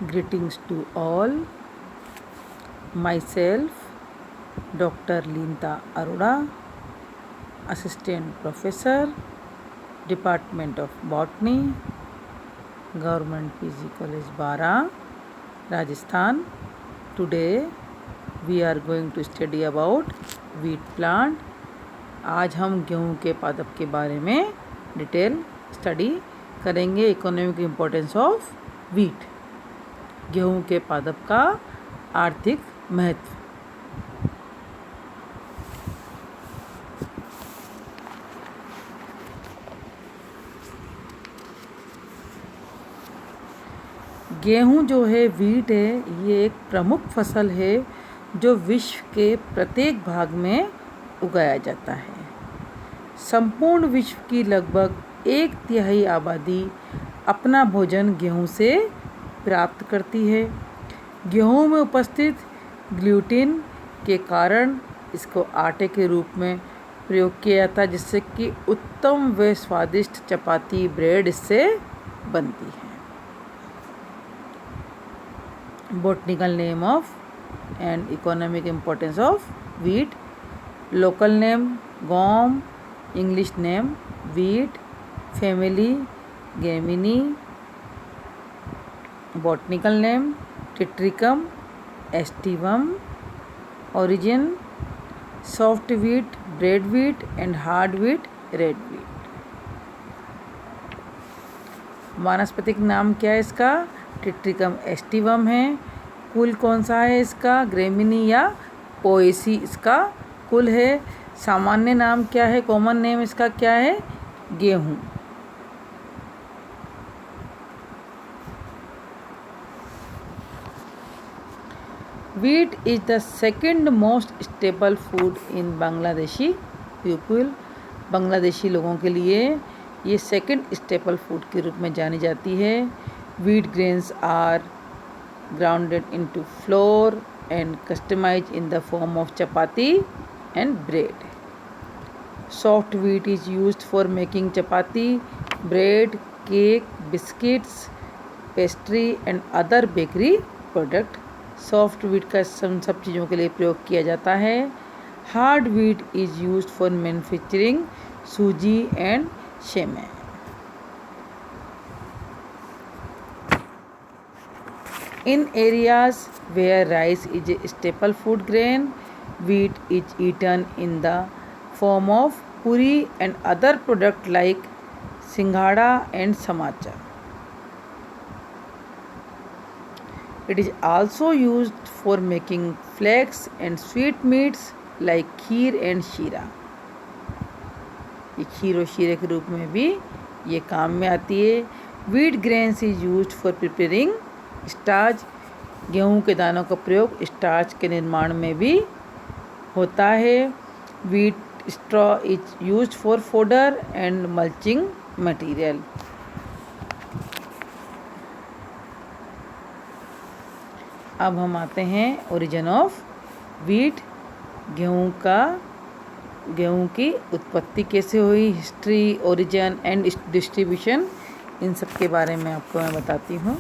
Greetings to all. Myself, Dr. Linta Arora, Assistant Professor, Department of Botany, Government PG College Bara, Rajasthan. Today we are going to study about wheat plant. आज हम गेहूं के पादप के बारे में detail study करेंगे. Economic importance of wheat, गेहूं के पादप का आर्थिक महत्व. गेहूं जो है, व्हीट है, ये एक प्रमुख फसल है जो विश्व के प्रत्येक भाग में उगाया जाता है. संपूर्ण विश्व की लगभग 1/3 आबादी अपना भोजन गेहूं से प्राप्त करती है. गेहूं में उपस्थित ग्लूटीन के कारण इसको आटे के रूप में प्रयोग किया जाता है, जिससे कि उत्तम व स्वादिष्ट चपाती, ब्रेड इससे बनती है. Botanical name of and economic importance of wheat. Local name गॉम, English name wheat, family gramineae. Botanical name Triticum aestivum. Origin soft wheat, bread wheat and hard wheat, red wheat. वानस्पतिक नाम क्या है इसका? टिट्रिकम एस्टिवम है. कुल कौन सा है इसका? ग्रेमिनी या पोएसी इसका कुल है. सामान्य नाम क्या है? कॉमन नेम इसका क्या है? गेहूं. Wheat is the second most staple food in Bangladeshi people. Bangladeshi लोगों के लिए ये सेकंड स्टेपल फूड के रूप में जानी जाती है. Wheat grains are grounded into flour and customized in the form of chapati and bread. Soft wheat is used for making chapati, bread, cake, biscuits, pastry and other bakery product. Soft wheat का सब चीज़ों के लिए प्रयोग किया जाता है. Hard wheat is used for manufacturing sooji and सेमे. In areas where rice is a staple food grain, wheat is eaten in the form of puri and other product like singhara and samosa. It is also used for making flakes and sweet meats like kheer and शीरा. ये खीर और शीरे के रूप में भी ये काम में आती है. Wheat grains is used for preparing starch. गेहूं के दानों का प्रयोग स्टार्च के निर्माण में भी होता है. Wheat straw is used for fodder and mulching material. अब हम आते हैं ओरिजिन ऑफ व्हीट. गेहूं की उत्पत्ति कैसे हुई, हिस्ट्री, ओरिजिन एंड डिस्ट्रीब्यूशन, इन सब के बारे में आपको मैं बताती हूँ.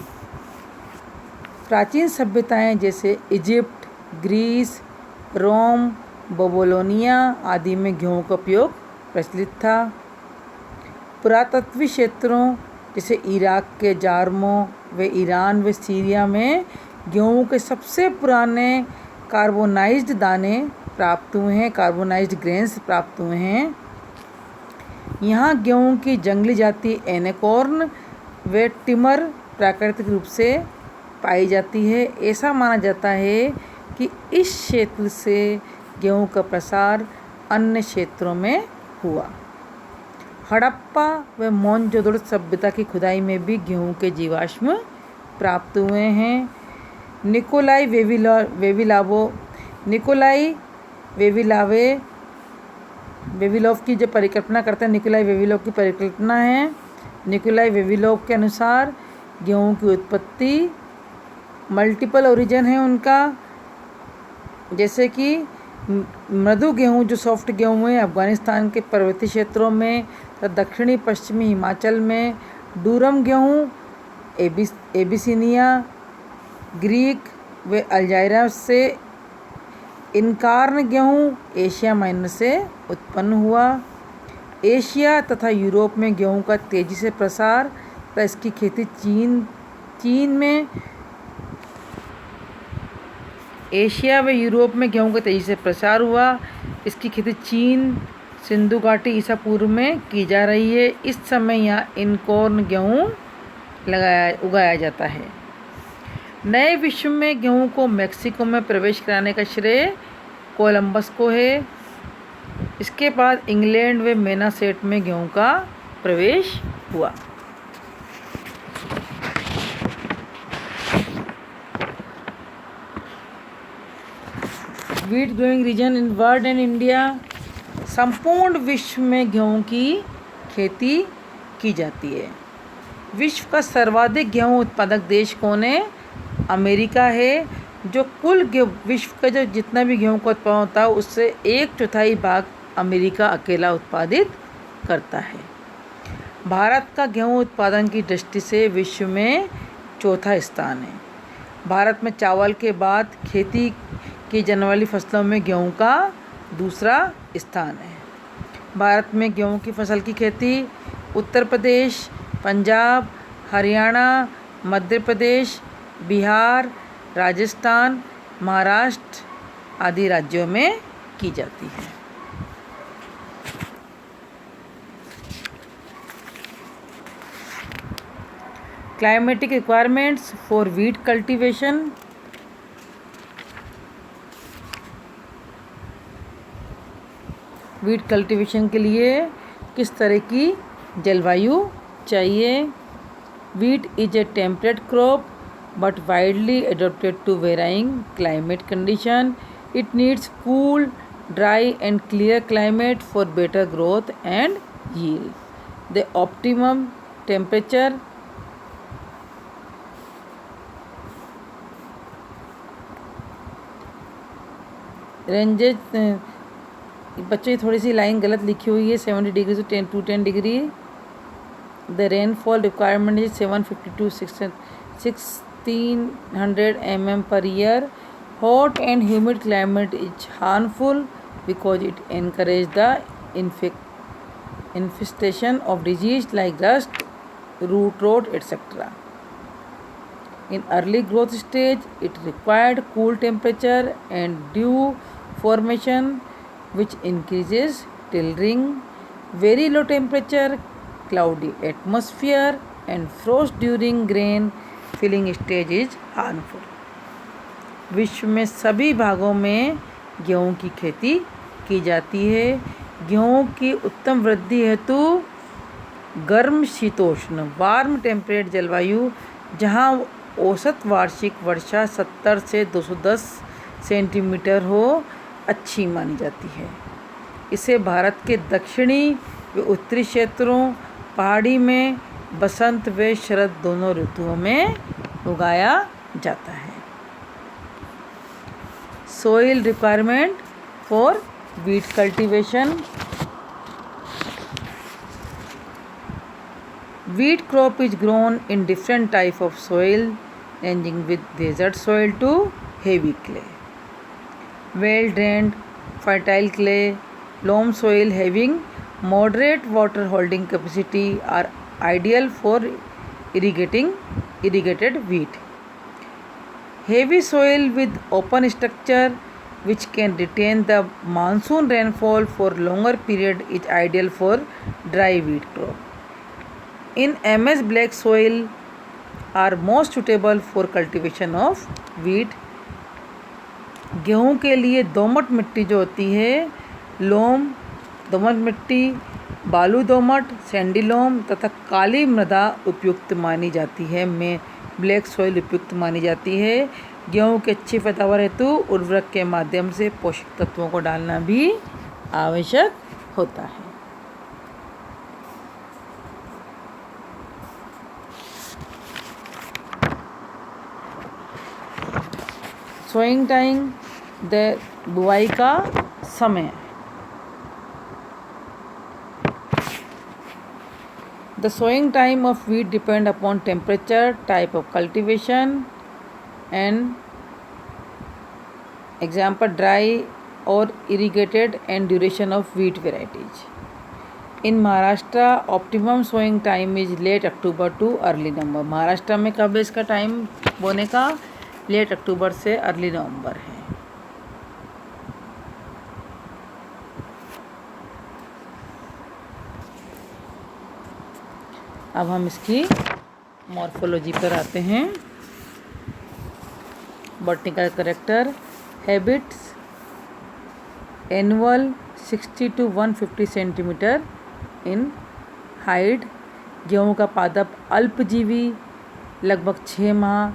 प्राचीन सभ्यताएं जैसे इजिप्ट, ग्रीस, रोम, बेबीलोनिया आदि में गेहूं का उपयोग प्रचलित था. पुरातत्वीय क्षेत्रों जैसे इराक के जारमो व ईरान व सीरिया में गेहूं के सबसे पुराने कार्बोनाइज्ड दाने प्राप्त हुए हैं, कार्बोनाइज्ड ग्रेन्स प्राप्त हुए हैं. यहाँ गेहूं की जंगली जाति एनेकॉर्न व टिमर प्राकृतिक रूप से पाई जाती है. ऐसा माना जाता है कि इस क्षेत्र से गेहूं का प्रसार अन्य क्षेत्रों में हुआ. हड़प्पा व मोहनजोदड़ो सभ्यता की खुदाई में भी गेहूं के जीवाश्म प्राप्त हुए हैं. निकोलाई वेविलोव की जो परिकल्पना करते हैं, निकोलाई वेविलोव की परिकल्पना है. निकोलाई वेविलोव के अनुसार गेहूं की उत्पत्ति मल्टीपल ओरिजिन है उनका. जैसे कि मृदु गेहूं जो सॉफ्ट गेहूं है अफगानिस्तान के पर्वतीय क्षेत्रों में, दक्षिणी पश्चिमी हिमाचल में. डूरम गेहूं एबिसिनिया ग्रीक व अल्जायरा से इनकार्न गेहूँ एशिया माइनर से उत्पन्न हुआ। एशिया तथा यूरोप में गेहूँ का तेज़ी से प्रसार तथा इसकी खेती चीन में एशिया व यूरोप में गेहूँ का तेज़ी से प्रसार हुआ। इसकी खेती चीन सिंधु घाटी ईसा पूर्व में की जा रही है। इस समय यहाँ इनकॉर्न गेहूँ उगाया जाता है। नए विश्व में गेहूँ को मेक्सिको में प्रवेश कराने का श्रेय कोलंबस को है। इसके बाद इंग्लैंड व मेनासेट में गेहूँ का प्रवेश हुआ। Wheat growing region in world and India. संपूर्ण विश्व में गेहूँ की खेती की जाती है। विश्व का सर्वाधिक गेहूँ उत्पादक देश कौन है? अमेरिका है, जो कुल विश्व का जो जितना भी गेहूँ का उत्पादन होता है उससे 1/4 भाग अमेरिका अकेला उत्पादित करता है। भारत का गेहूँ उत्पादन की दृष्टि से विश्व में चौथा स्थान है। भारत में चावल के बाद खेती की जाने वाली फसलों में गेहूँ का दूसरा स्थान है। भारत में गेहूँ की फसल की खेती उत्तर प्रदेश, पंजाब, हरियाणा, मध्य प्रदेश, बिहार, राजस्थान, महाराष्ट्र आदि राज्यों में की जाती है। Climatic requirements for wheat cultivation. Wheat cultivation के लिए किस तरह की जलवायु चाहिए? Wheat is a temperate crop but widely adapted to varying climate condition. It needs cool, dry and clear climate for better growth and yield. The optimum temperature ranges बच्चों ये थोड़ी सी लाइन गलत लिखी हुई है 70 डिग्री से 10 to 10 degree. The rainfall requirement is 750 to 1600 mm per year. Hot and humid climate is harmful because it encourages the infestation of disease like rust, root rot, etc. In early growth stage, it required cool temperature and dew formation, which increases tillering. Very low temperature, cloudy atmosphere and frost during grain filling stage is harmful. विश्व में सभी भागों में गेहूँ की खेती की जाती है। गेहूँ की उत्तम वृद्धि हेतु गर्म शीतोष्ण वार्म टेम्परेट जलवायु, जहाँ औसत वार्षिक वर्षा 70 से 210 सेंटीमीटर हो, अच्छी मानी जाती है। इसे भारत के दक्षिणी व उत्तरी क्षेत्रों, पहाड़ी में बसंत व शरद दोनों ऋतुओं में उगाया जाता है। Soil requirement for wheat cultivation. Wheat crop is grown in different type of soil ranging with desert soil to heavy clay, well drained fertile clay, loam soil having moderate water holding capacity are ideal for irrigated wheat. Heavy soil with open structure which can retain the monsoon rainfall for longer period is ideal for dry wheat crop. In MS black soil are most suitable for cultivation of wheat. गेहूँ के लिए दोमट मिट्टी जो होती है, लोम दोमट मिट्टी, बालू दोमट, सैंडी लोम तथा काली मृदा उपयुक्त मानी जाती है। में ब्लैक सॉइल उपयुक्त मानी जाती है। गेहूँ की अच्छी पैदावार हेतु उर्वरक के माध्यम से पोषक तत्वों को डालना भी आवश्यक होता है। सोइंग टाइम, द बुआई का समय। The sowing time of wheat depend upon temperature, type of cultivation, and example dry or irrigated and duration of wheat varieties. In Maharashtra, optimum sowing time is late October to early November. Maharashtra में कब है इसका time बोने का? Late अक्टूबर से early नवंबर है. अब हम इसकी मॉर्फोलॉजी पर आते हैं. Botanical character, habits, annual 60 to 150 centimetre in height. गेहूँ का पादप अल्पजीवी, लगभग 6 माह,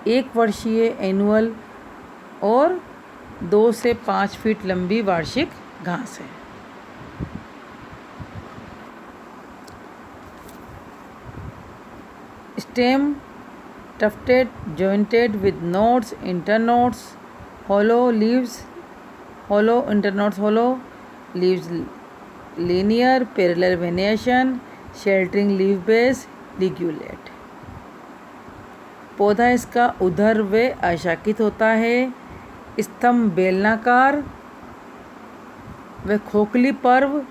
1 वर्षीय एनुअल और 2 से 5 फीट लंबी वार्षिक घास है. Stem tufted, jointed with nodes, internodes, hollow leaves, hollow internodes, hollow leaves, linear parallel venation, sheltering leaf base, ligulate. पौधा इसका उधर व अशाखित होता है. स्तंभ बेलनाकार व खोखली पर्व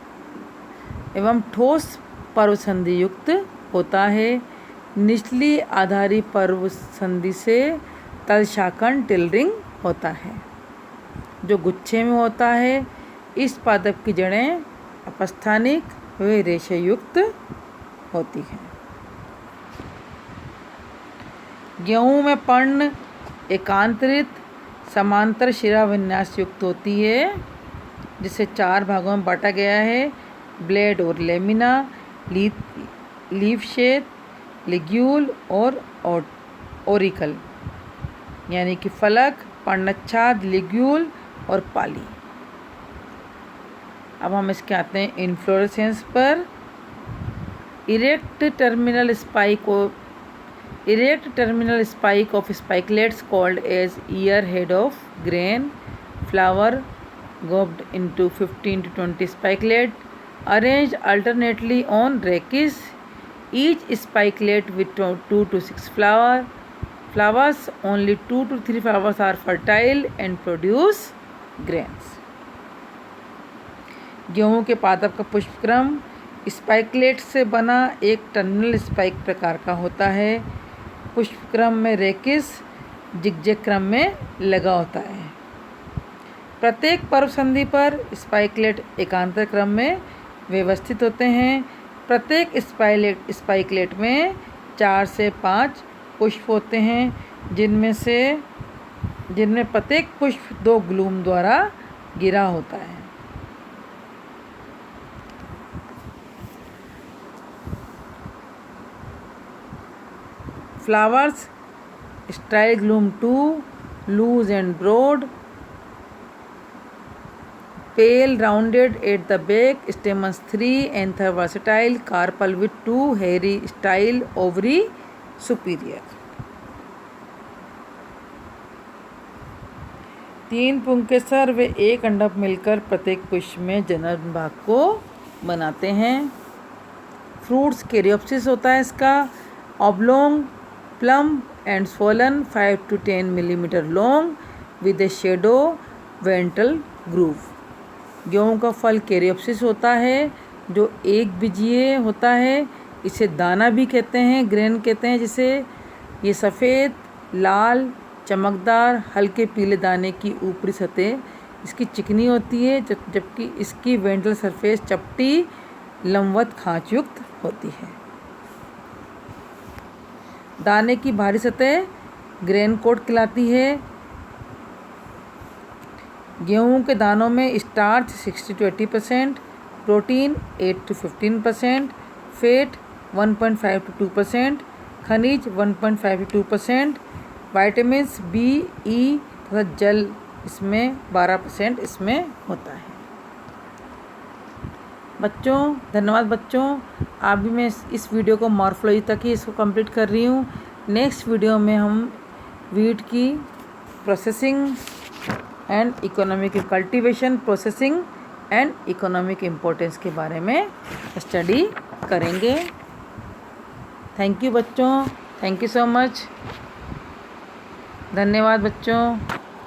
एवं ठोस पर्व संधि युक्त होता है. निचली आधारी पर्व संधि से तल शाखन टिलरिंग होता है जो गुच्छे में होता है. इस पादप की जड़ें अपस्थानिक व रेशेयुक्त होती हैं. गेहूं में पर्ण एकांतरित समांतर शिरा विन्यास युक्त होती है जिसे 4 भागों में बांटा गया है. ब्लेड और लेमिना, लीफ शेप, लिग्यूल और ओरिकल, यानी कि फलक, पर्णच्छाद, लिग्यूल और पाली. अब हम इसके आते हैं इन्फ्लोरेसेंस पर. Erect terminal spike of spikelets called as ear head of grain. Flower grouped into 15 to 20 spikelet arranged alternately on rachis. Each spikelet with 2 to 6 flowers. Only 2 to 3 flowers are fertile and produce grains. गेहूं के पादप का पुष्पक्रम spikelet से बना एक terminal spike प्रकार का होता है. पुष्पक्रम में रेकिस जिगजैग क्रम में लगा होता है. प्रत्येक पर्व संधि पर स्पाइकलेट एकांतर क्रम में व्यवस्थित होते हैं. प्रत्येक स्पाइकलेट में 4 से 5 पुष्प होते हैं जिनमें प्रत्येक पुष्प 2 ग्लूम द्वारा गिरा होता है. Flowers style glume 2, loose and broad, pale rounded at the back, stamens 3, anther versatile, carpel with 2, hairy style, ovary superior. 3 पुंकेसर व 1 अंडक मिलकर प्रत्येक पुष्प में जनन भाग को बनाते हैं. फ्रूट्स कैरियोप्सिस होता है इसका. Oblong, plump and swollen, 5 to 10 millimeter long with a shadow ventral groove. गेहूँ का फल कैरियोप्सिस होता है जो एक बीजीय होता है. इसे दाना भी कहते हैं, ग्रेन कहते हैं जिसे. ये सफ़ेद, लाल, चमकदार, हल्के पीले दाने की ऊपरी सतह इसकी चिकनी होती है जबकि इसकी वेंट्रल सरफेस चपटी लंबवत खांचयुक्त होती है. दाने की बाहरी सतह ग्रेन कोट कहलाती है. गेहूं के दानों में starch 60 to 80%, protein 8 to 15%, fat 1.5 to 2%, खनिज 1.5 to 2%, विटामिन्स बी, ई तथा जल इसमें 12% इसमें होता है. बच्चों धन्यवाद. बच्चों अभी मैं इस वीडियो को मॉर्फोलॉजी तक ही इसको कंप्लीट कर रही हूँ. नेक्स्ट वीडियो में हम वीट की processing and economic cultivation, processing and economic importance के बारे में स्टडी करेंगे. थैंक यू बच्चों. Thank you so much. धन्यवाद बच्चों।